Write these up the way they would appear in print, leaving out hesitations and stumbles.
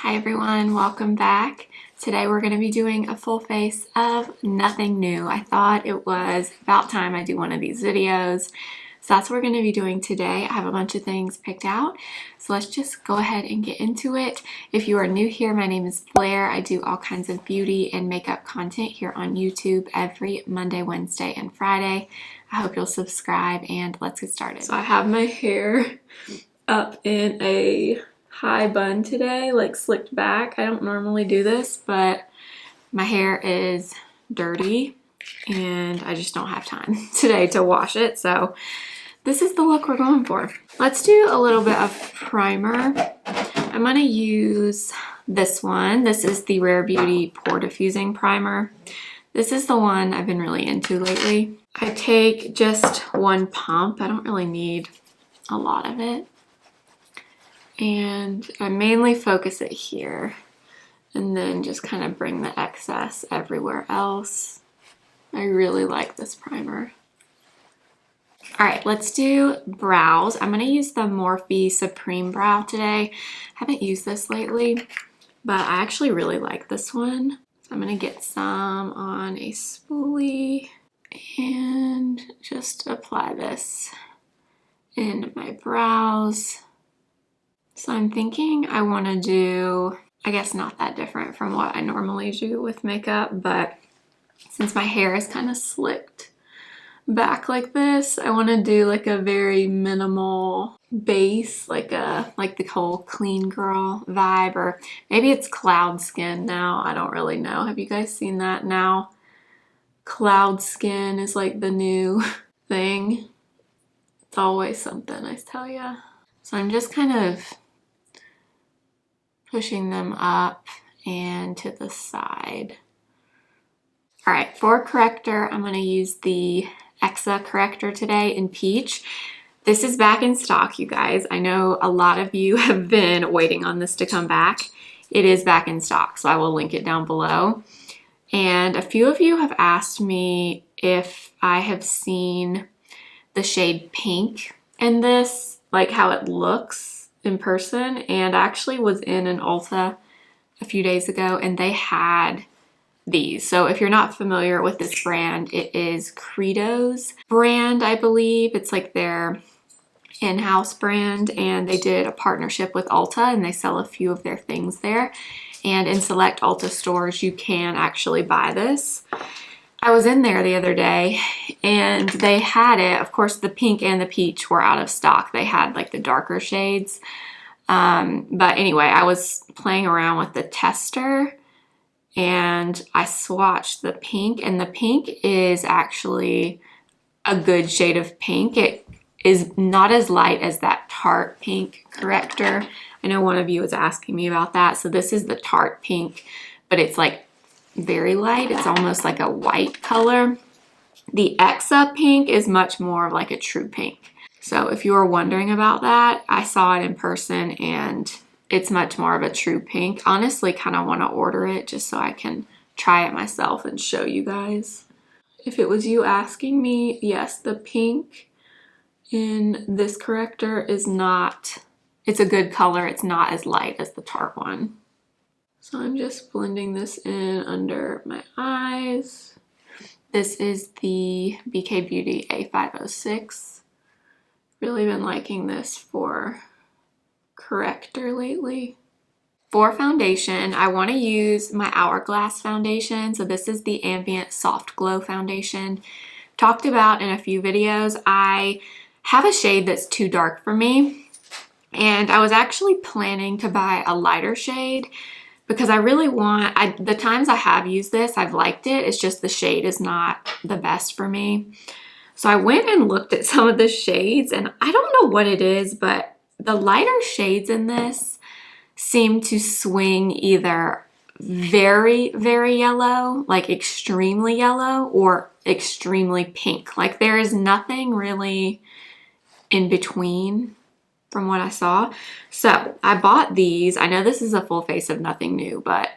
Hi everyone, welcome back. Today we're going to be doing a full face of nothing new. I thought it was about time I do one of these videos. So that's what we're going to be doing today. I have a bunch of things picked out. So let's just go ahead and get into it. If you are new here, my name is Blair. I do all kinds of beauty and makeup content here on YouTube every Monday, Wednesday, and Friday. I hope you'll subscribe and let's get started. So I have my hair up in a high bun today, like slicked back. I don't normally do this, but my hair is dirty and I just don't have time today to wash it. So this is the look we're going for. Let's do a little bit of primer. I'm gonna use this one. This is the Rare Beauty Pore Diffusing Primer. This is the one I've been really into lately. I take just one pump. I don't really need a lot of it. And I mainly focus it here and then just kind of bring the excess everywhere else. I really like this primer. All right, let's do brows. I'm gonna use the Morphe Supreme Brow today. I haven't used this lately, but I actually really like this one. So I'm gonna get some on a spoolie and just apply this in my brows. So I'm thinking I want to do, I guess not that different from what I normally do with makeup, but since my hair is kind of slicked back like this, I want to do like a very minimal base, like the whole clean girl vibe, or maybe it's cloud skin now. I don't really know. Have you guys seen that now? Cloud skin is like the new thing. It's always something, I tell ya. So I'm just kind of pushing them up and to the side. All right, for corrector, I'm going to use the Exa corrector today in Peach. This is back in stock, you guys. I know a lot of you have been waiting on this to come back. It is back in stock, so I will link it down below. And a few of you have asked me if I have seen the shade Pink in this, like how it looks in person, and I actually was in an Ulta a few days ago and they had these. So if you're not familiar with this brand, it is Credo's brand, I believe. It's like their in-house brand, and they did a partnership with Ulta and they sell a few of their things there. And in select Ulta stores, you can actually buy this. I was in there the other day and they had it. Of course, the pink and the peach were out of stock. They had like the darker shades. But anyway, I was playing around with the tester and I swatched the pink, and the pink is actually a good shade of pink. It is not as light as that Tarte Pink corrector. I know one of you was asking me about that. So this is the Tarte Pink, but it's like very light. It's almost like a white color. The Exa Pink is much more like a true pink. So if you were wondering about that, I saw it in person and it's much more of a true pink. Honestly, kind of want to order it just so I can try it myself and show you guys. If it was you asking me, yes, the pink in this corrector is not, it's a good color. It's not as light as the Tarte one. So I'm just blending this in under my eyes. This is the BK Beauty A506. Really been liking this for corrector lately. For foundation, I want to use my Hourglass foundation. So this is the Ambient Soft Glow foundation. Talked about in a few videos. I have a shade that's too dark for me, and I was actually planning to buy a lighter shade because I really want, the times I have used this, I've liked it. It's just the shade is not the best for me. So I went and looked at some of the shades, and I don't know what it is, but the lighter shades in this seem to swing either very, very yellow, like extremely yellow, or extremely pink. Like there is nothing really in between from what I saw. So I bought these. I know this is a full face of nothing new, but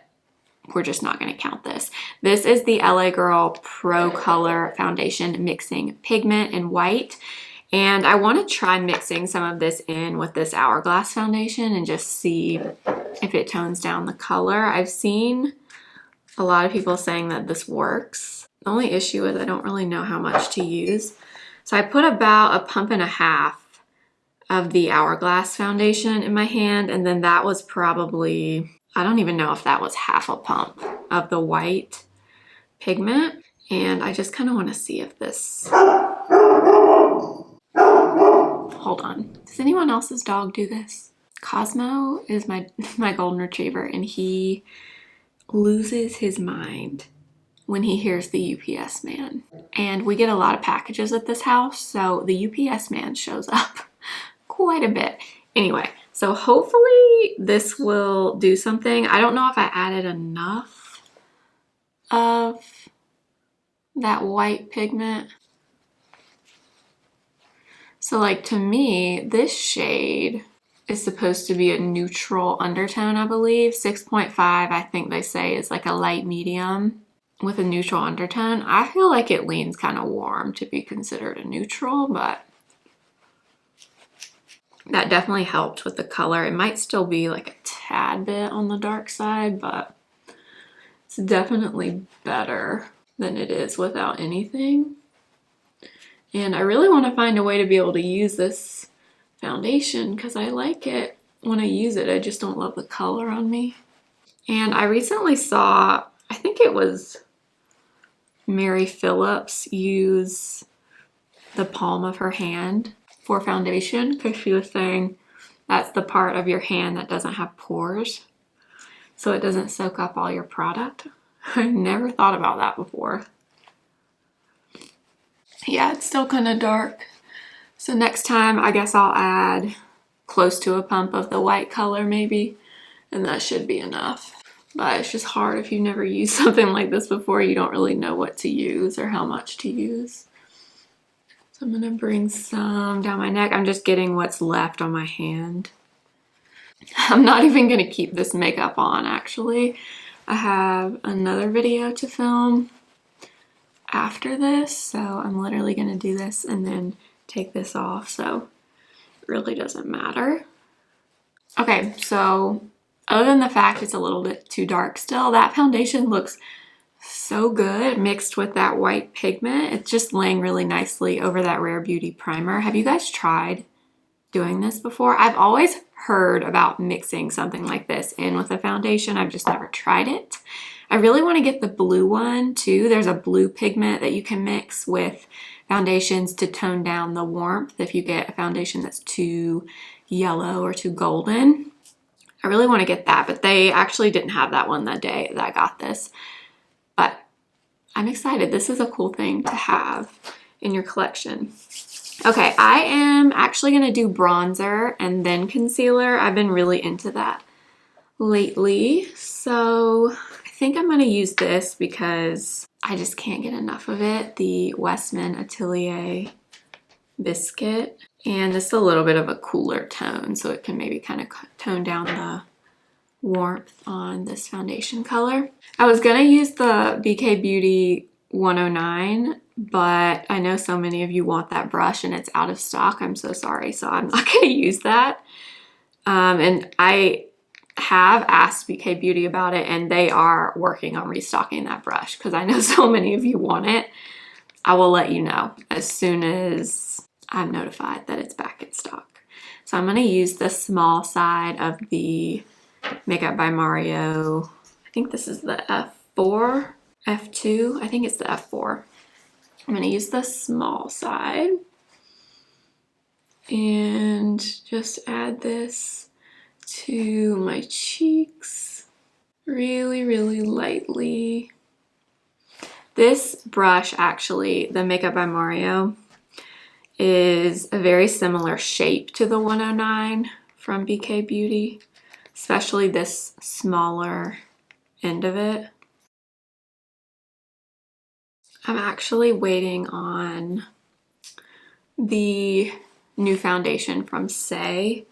we're just not going to count this. This is the LA Girl Pro Color Foundation Mixing Pigment and White. And I want to try mixing some of this in with this Hourglass foundation and just see if it tones down the color. I've seen a lot of people saying that this works. The only issue is I don't really know how much to use. So I put about 1.5 pumps of the Hourglass foundation in my hand, and then that was probably, I don't even know if that was 1/2 pump of the white pigment. And I just kind of want to see if this, hold on, does anyone else's dog do this? Cosmo is my golden retriever, and he loses his mind when he hears the UPS man. And we get a lot of packages at this house, so the UPS man shows up quite a bit. Anyway, so hopefully this will do something. I don't know if I added enough of that white pigment. So like, to me, this shade is supposed to be a neutral undertone, I believe. 6.5, I think they say, is like a light medium with a neutral undertone. I feel like it leans kind of warm to be considered a neutral, but that definitely helped with the color. It might still be like a tad bit on the dark side, but it's definitely better than it is without anything. And I really want to find a way to be able to use this foundation because I like it when I use it. I just don't love the color on me. And I recently saw, I think it was Mary Phillips, use the palm of her hand for foundation because she was saying that's the part of your hand that doesn't have pores, so it doesn't soak up all your product. I never thought about that before. Yeah, it's still kind of dark. So next time, I guess I'll add close to 1 pump of the white color maybe, and that should be enough. But it's just hard if you've never used something like this before. You don't really know what to use or how much to use. So I'm gonna bring some down my neck. I'm just getting what's left on my hand. I'm not even gonna keep this makeup on, actually. I have another video to film after this, so I'm literally gonna do this and then take this off, so it really doesn't matter. Okay, so other than the fact it's a little bit too dark still, that foundation looks so good mixed with that white pigment. It's just laying really nicely over that Rare Beauty primer. Have you guys tried doing this before? I've always heard about mixing something like this in with a foundation. I've just never tried it. I really want to get the blue one too. There's a blue pigment that you can mix with foundations to tone down the warmth if you get a foundation that's too yellow or too golden. I really want to get that, but they actually didn't have that one that day that I got this. But I'm excited. This is a cool thing to have in your collection. Okay, I am actually going to do bronzer and then concealer. I've been really into that lately. So I think I'm going to use this because I just can't get enough of it. The Westman Atelier Biscuit. And it's a little bit of a cooler tone, so it can maybe kind of tone down the warmth on this foundation color. I was gonna use the BK Beauty 109, but I know so many of you want that brush and it's out of stock. I'm so sorry, so I'm not gonna use that. And I have asked BK Beauty about it, and they are working on restocking that brush because I know so many of you want it. I will let you know as soon as I'm notified that it's back in stock. So I'm gonna use the small side of the Makeup by Mario. I think this is the F4, F2. I think it's the F4. I'm gonna use the small side and just add this to my cheeks really, really lightly. This brush, actually, the Makeup by Mario, is a very similar shape to the 109 from BK Beauty, especially this smaller end of it. I'm actually waiting on the new foundation from Say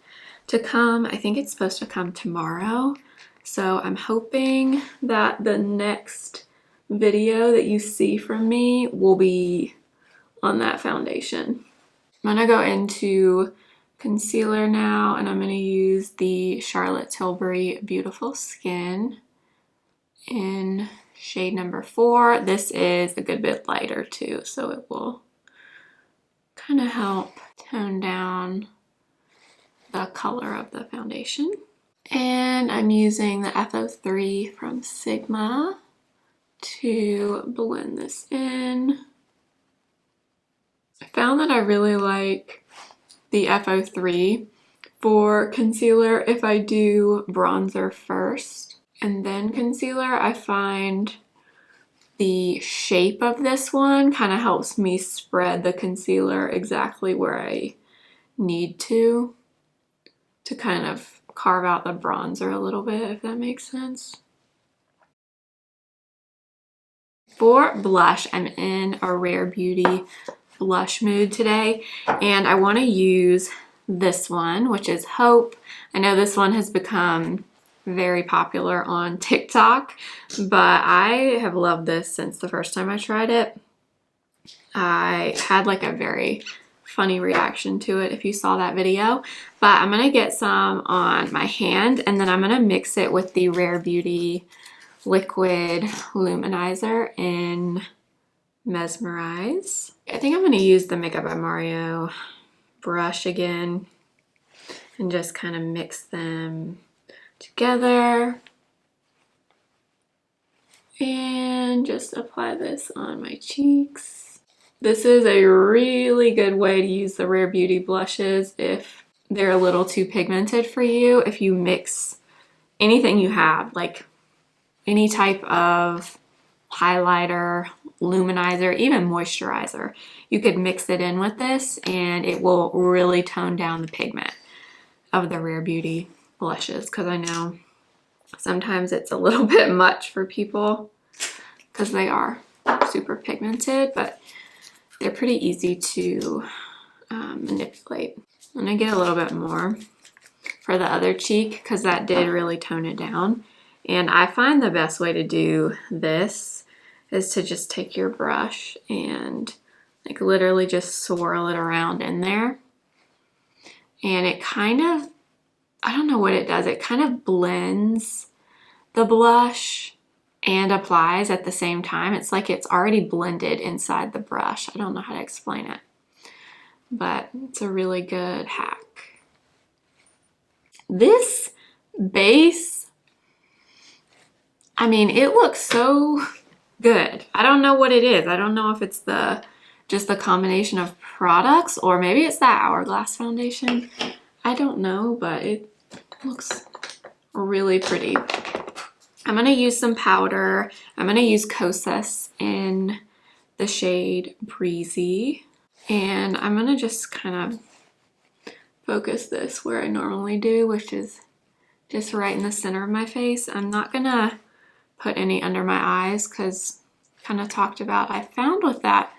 to come. I think it's supposed to come tomorrow. So I'm hoping that the next video that you see from me will be on that foundation. I'm gonna go into concealer now, and I'm gonna use the Charlotte Tilbury Beautiful Skin in shade number 4. This is a good bit lighter too, so it will kind of help tone down the color of the foundation. And I'm using the FO3 from Sigma to blend this in. I found that I really like the FO3 for concealer if I do bronzer first and then concealer. I find the shape of this one kind of helps me spread the concealer exactly where I need to kind of carve out the bronzer a little bit, if that makes sense. For blush, I'm in a Rare Beauty blush mood today, and I want to use this one, which is Hope. I know this one has become very popular on TikTok, but I have loved this since the first time I tried it. I had like a very funny reaction to it if you saw that video, but I'm gonna get some on my hand, and then I'm gonna mix it with the Rare Beauty liquid luminizer in Mesmerize. I think I'm gonna use the Makeup by Mario brush again and just kind of mix them together and just apply this on my cheeks. This is a really good way to use the Rare Beauty blushes if they're a little too pigmented for you. If you mix anything you have, like any type of highlighter, luminizer, even moisturizer, you could mix it in with this and it will really tone down the pigment of the Rare Beauty blushes, because I know sometimes it's a little bit much for people because they are super pigmented, but they're pretty easy to manipulate. I'm gonna get a little bit more for the other cheek because that did really tone it down. And I find the best way to do this is to just take your brush and like literally just swirl it around in there. And it kind of, I don't know what it does, it kind of blends the blush and applies at the same time. It's like it's already blended inside the brush. I don't know how to explain it, but it's a really good hack. This base, I mean, it looks so good. I don't know what it is. I don't know if it's just the combination of products, or maybe it's that Hourglass foundation. I don't know, but it looks really pretty. I'm gonna use some powder. I'm gonna use Kosas in the shade Breezy. And I'm gonna just kind of focus this where I normally do, which is just right in the center of my face. I'm not gonna put any under my eyes because kind of talked about, I found with that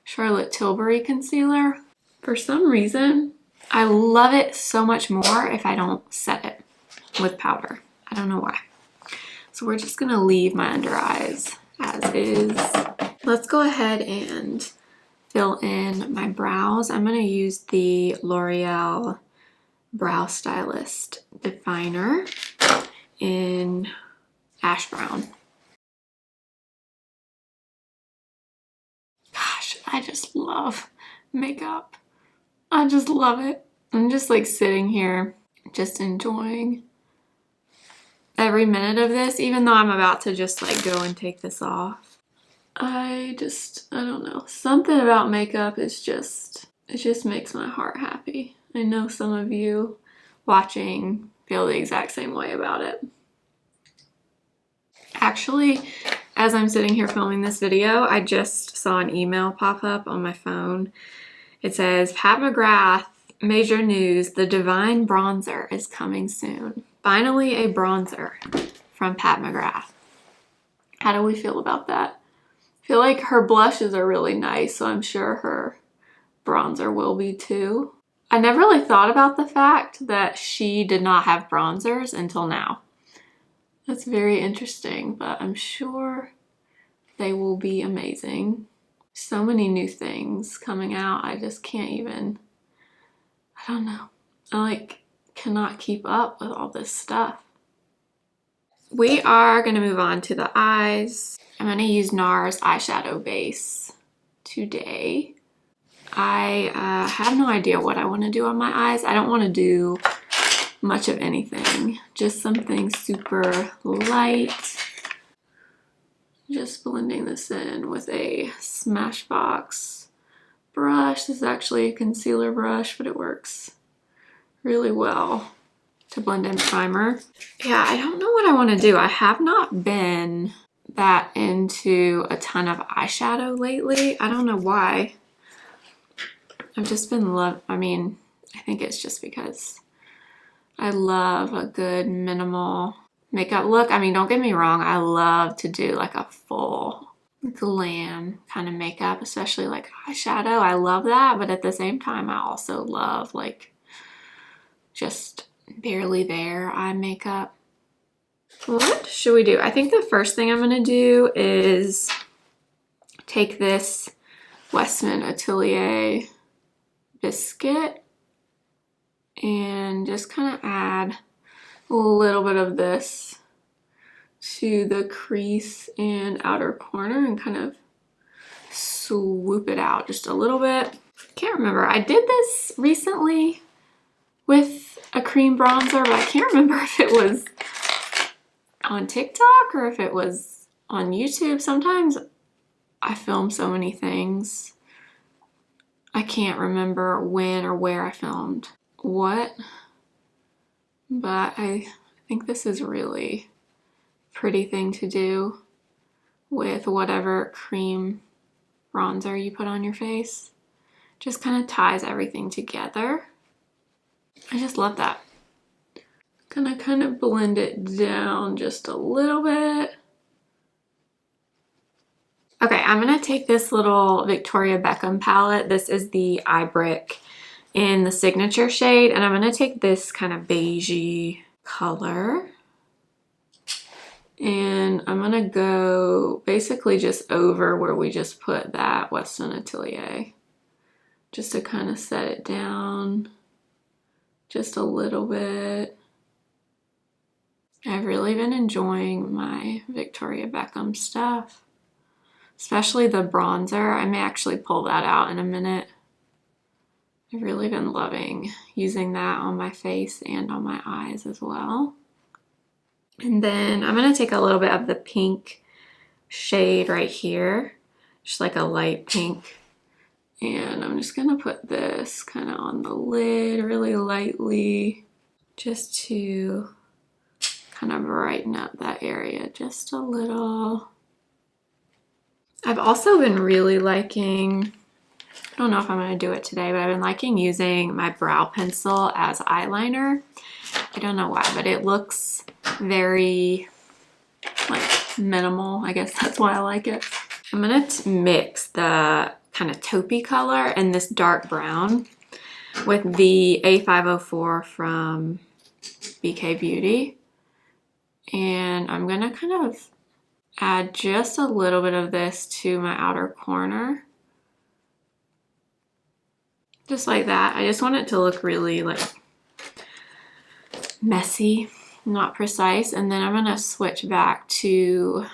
Charlotte Tilbury concealer, for some reason, I love it so much more if I don't set it with powder. I don't know why. So we're just gonna leave my under eyes as is. Let's go ahead and fill in my brows. I'm gonna use the L'Oreal Brow Stylist Definer in Ash Brown. Gosh, I just love makeup. I just love it. I'm just like sitting here, just enjoying every minute of this, even though I'm about to just like go and take this off. I don't know. Something about makeup is just, it just makes my heart happy. I know some of you watching feel the exact same way about it. Actually, as I'm sitting here filming this video, I just saw an email pop up on my phone. It says, Pat McGrath, major news, the Divine Bronzer is coming soon. Finally, a bronzer from Pat McGrath. How do we feel about that? I feel like her blushes are really nice, so I'm sure her bronzer will be too. I never really thought about the fact that she did not have bronzers until now. That's very interesting, but I'm sure they will be amazing. So many new things coming out, I just can't even I don't know. I like cannot keep up with all this stuff. We are gonna move on to the eyes. I'm gonna use NARS eyeshadow base today. I have no idea what I want to do on my eyes. I don't want to do much of anything. Just something super light. Just blending this in with a Smashbox brush. This is actually a concealer brush, but it works really well to blend in primer. Yeah, I don't know what I want to do. I have not been that into a ton of eyeshadow lately. I don't know why. I've just been I think it's just because I love a good minimal makeup look. I mean, don't get me wrong. I love to do like a full glam kind of makeup, especially like eyeshadow. I love that. But at the same time, I also love like just barely there eye makeup. What should we do? I think the first thing I'm going to do is take this Westman Atelier Biscuit and just kind of add a little bit of this to the crease and outer corner and kind of swoop it out just a little bit. Can't remember. I did this recently with a cream bronzer, but I can't remember if it was on TikTok or if it was on YouTube. Sometimes I film so many things. I can't remember when or where I filmed what, but I think this is a really pretty thing to do with whatever cream bronzer you put on your face. Just kind of ties everything together. I just love that. Gonna kind of blend it down just a little bit. Okay, I'm gonna take this little Victoria Beckham palette. This is the Eye Brick in the signature shade, and I'm gonna take this kind of beigey color, and I'm gonna go basically just over where we just put that Western Atelier, just to kind of set it down just a little bit. I've really been enjoying my Victoria Beckham stuff, especially the bronzer. I may actually pull that out in a minute. I've really been loving using that on my face and on my eyes as well. And then I'm going to take a little bit of the pink shade right here, just like a light pink. And I'm just going to put this kind of on the lid really lightly, just to kind of brighten up that area just a little. I've also been really liking, I don't know if I'm going to do it today, but I've been liking using my brow pencil as eyeliner. I don't know why, but it looks very like minimal. I guess that's why I like it. I'm going to mix the kind of taupey color and this dark brown with the A504 from BK Beauty. And I'm going to kind of add just a little bit of this to my outer corner. Just like that. I just want it to look really like messy, not precise. And then I'm going to switch back to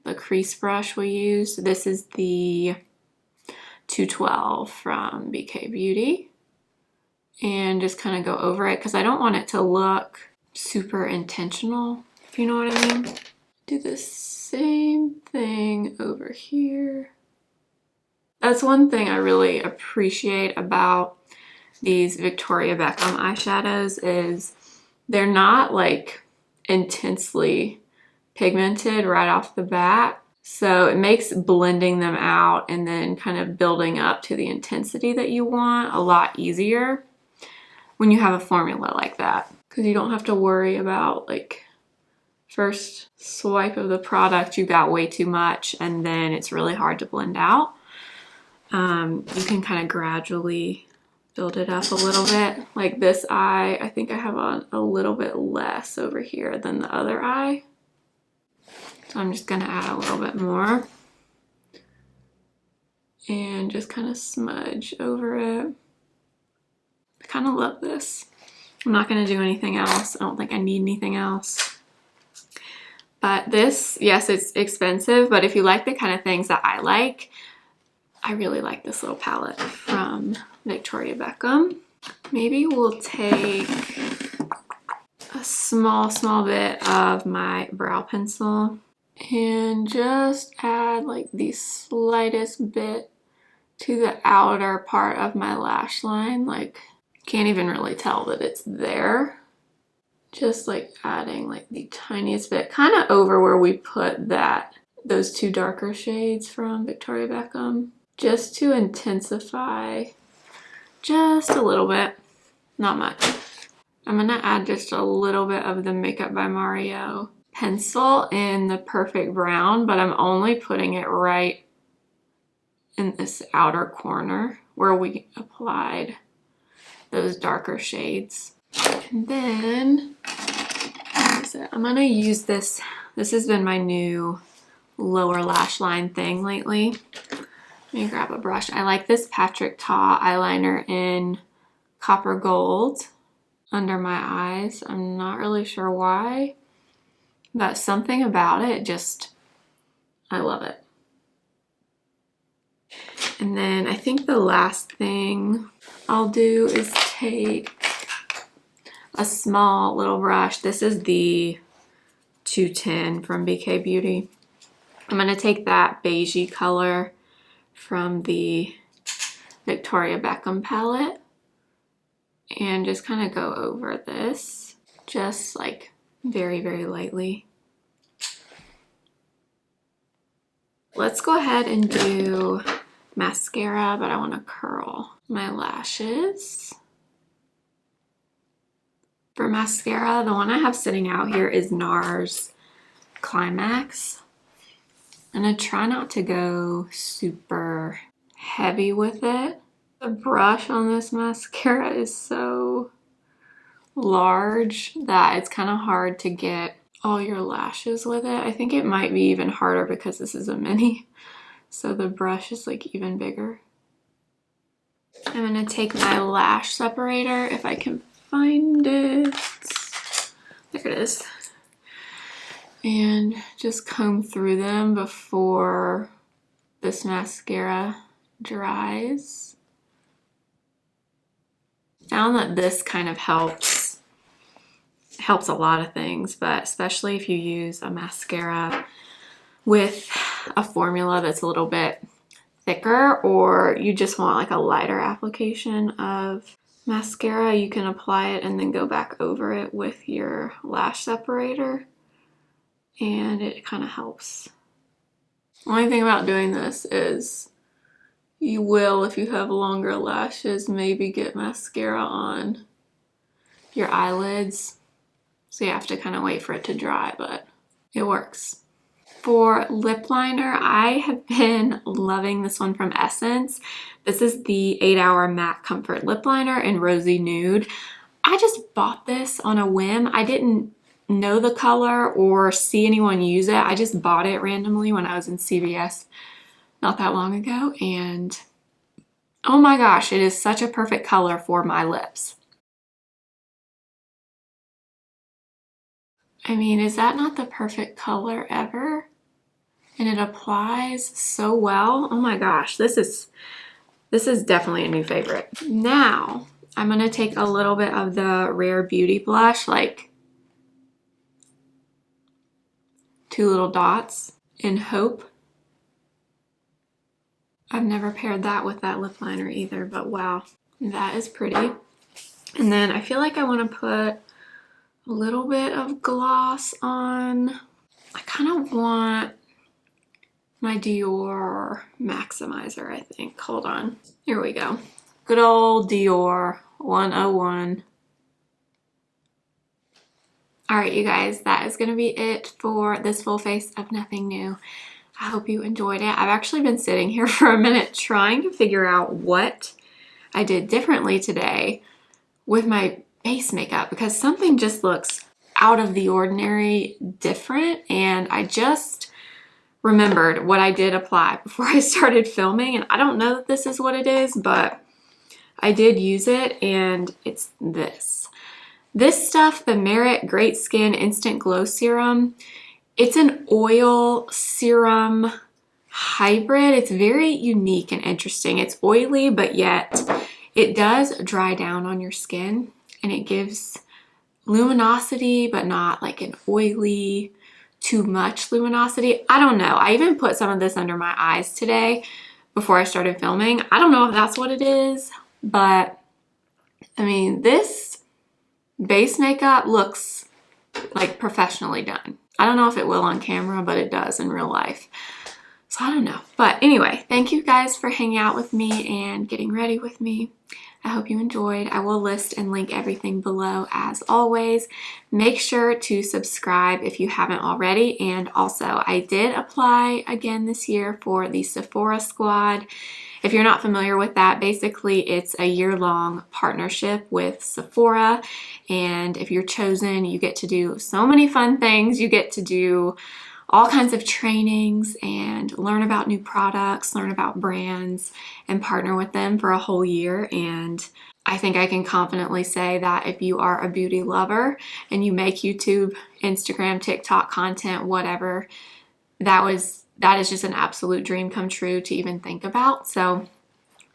the crease brush we used. This is the 212 from BK Beauty. And just kind of go over it because I don't want it to look super intentional, if you know what I mean. Do the same thing over here. That's one thing I really appreciate about these Victoria Beckham eyeshadows is they're not like intensely pigmented right off the bat. So it makes blending them out and then kind of building up to the intensity that you want a lot easier when you have a formula like that. Because you don't have to worry about like first swipe of the product, you got way too much and then it's really hard to blend out. You can kind of gradually build it up a little bit. Like this eye, I think I have on a little bit less over here than the other eye. So I'm just gonna add a little bit more and just kind of smudge over it. I kind of love this. I'm not going to do anything else. I don't think I need anything else. But this, yes, it's expensive, but if you like the kind of things that I like, I really like this little palette from Victoria Beckham. Maybe we'll take a small bit of my brow pencil and just add like the slightest bit to the outer part of my lash line. Like, can't even really tell that it's there. Just like adding like the tiniest bit, kind of over where we put those two darker shades from Victoria Beckham, just to intensify just a little bit, not much. I'm gonna add just a little bit of the Makeup by Mario pencil in the Perfect Brown, but I'm only putting it right in this outer corner where we applied those darker shades. And then I'm gonna use this. This has been my new lower lash line thing lately. Let me grab a brush. I like this Patrick Ta eyeliner in Copper Gold under my eyes. I'm not really sure why, but something about it just, I love it. And then I think the last thing I'll do is take a small little brush. This is the 210 from BK Beauty. I'm going to take that beigey color from the Victoria Beckham palette and just kind of go over this, just like very, very lightly. Let's go ahead and do mascara, but I want to curl my lashes. For mascara, the one I have sitting out here is NARS Climax. I'm gonna try not to go super heavy with it. The brush on this mascara is so large that it's kind of hard to get all your lashes with it. I think it might be even harder because this is a mini, so the brush is like even bigger. I'm gonna take my lash separator, if I can find it. There it is. And just comb through them before this mascara dries. Found that this kind of helps a lot of things, but especially if you use a mascara with a formula that's a little bit thicker, or you just want like a lighter application of mascara, you can apply it and then go back over it with your lash separator, and it kind of helps. The only thing about doing this is you will, if you have longer lashes, maybe get mascara on your eyelids, so you have to kind of wait for it to dry, but it works. For lip liner, I have been loving this one from Essence. This is the 8 Hour Matte Comfort Lip Liner in Rosy Nude. I just bought this on a whim. I didn't know the color or see anyone use it. I just bought it randomly when I was in CVS not that long ago, and oh my gosh, it is such a perfect color for my lips. I mean, is that not the perfect color ever? And it applies so well. Oh my gosh, this is definitely a new favorite. Now, I'm gonna take a little bit of the Rare Beauty blush, like 2 little dots in Hope. I've never paired that with that lip liner either, but wow, that is pretty. And then I feel like I wanna put a little bit of gloss on. I kind of want my Dior Maximizer, I think. Hold on. Here we go. Good old Dior 101. All right, you guys, that is going to be it for this full face of Nothing New. I hope you enjoyed it. I've actually been sitting here for a minute trying to figure out what I did differently today with my base makeup, because something just looks out of the ordinary different, and I just remembered what I did apply before I started filming, and I don't know that this is what it is, but I did use it, and it's this. This stuff, the Merit Great Skin Instant Glow Serum, it's an oil serum hybrid. It's very unique and interesting. It's oily, but yet it does dry down on your skin, and it gives luminosity, but not like an oily, too much luminosity. I don't know. I even put some of this under my eyes today before I started filming. I don't know if that's what it is, but I mean, this base makeup looks like professionally done. I don't know if it will on camera, but it does in real life. So I don't know. But anyway, thank you guys for hanging out with me and getting ready with me. I hope you enjoyed. I will list and link everything below as always. Make sure to subscribe if you haven't already. And also, I did apply again this year for the Sephora Squad. If you're not familiar with that, basically it's a year-long partnership with Sephora. And if you're chosen, you get to do so many fun things. You get to do all kinds of trainings and learn about new products, learn about brands, and partner with them for a whole year. And I think I can confidently say that if you are a beauty lover and you make YouTube, Instagram, TikTok content, whatever, that is just an absolute dream come true to even think about. So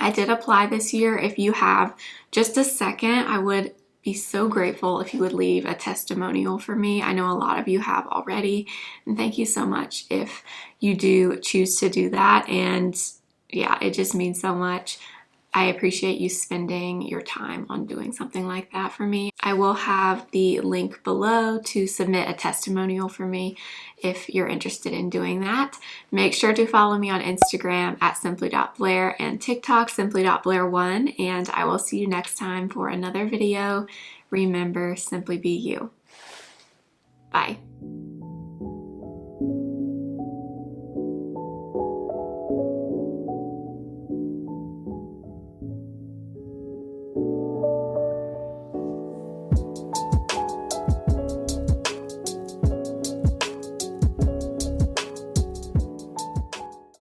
I did apply this year. If you have just a second, I would be so grateful if you would leave a testimonial for me. I know a lot of you have already, and thank you so much if you do choose to do that. And yeah, it just means so much. I appreciate you spending your time on doing something like that for me. I will have the link below to submit a testimonial for me if you're interested in doing that. Make sure to follow me on Instagram at simply.blair and TikTok simply.blair1, and I will see you next time for another video. Remember, simply be you. Bye.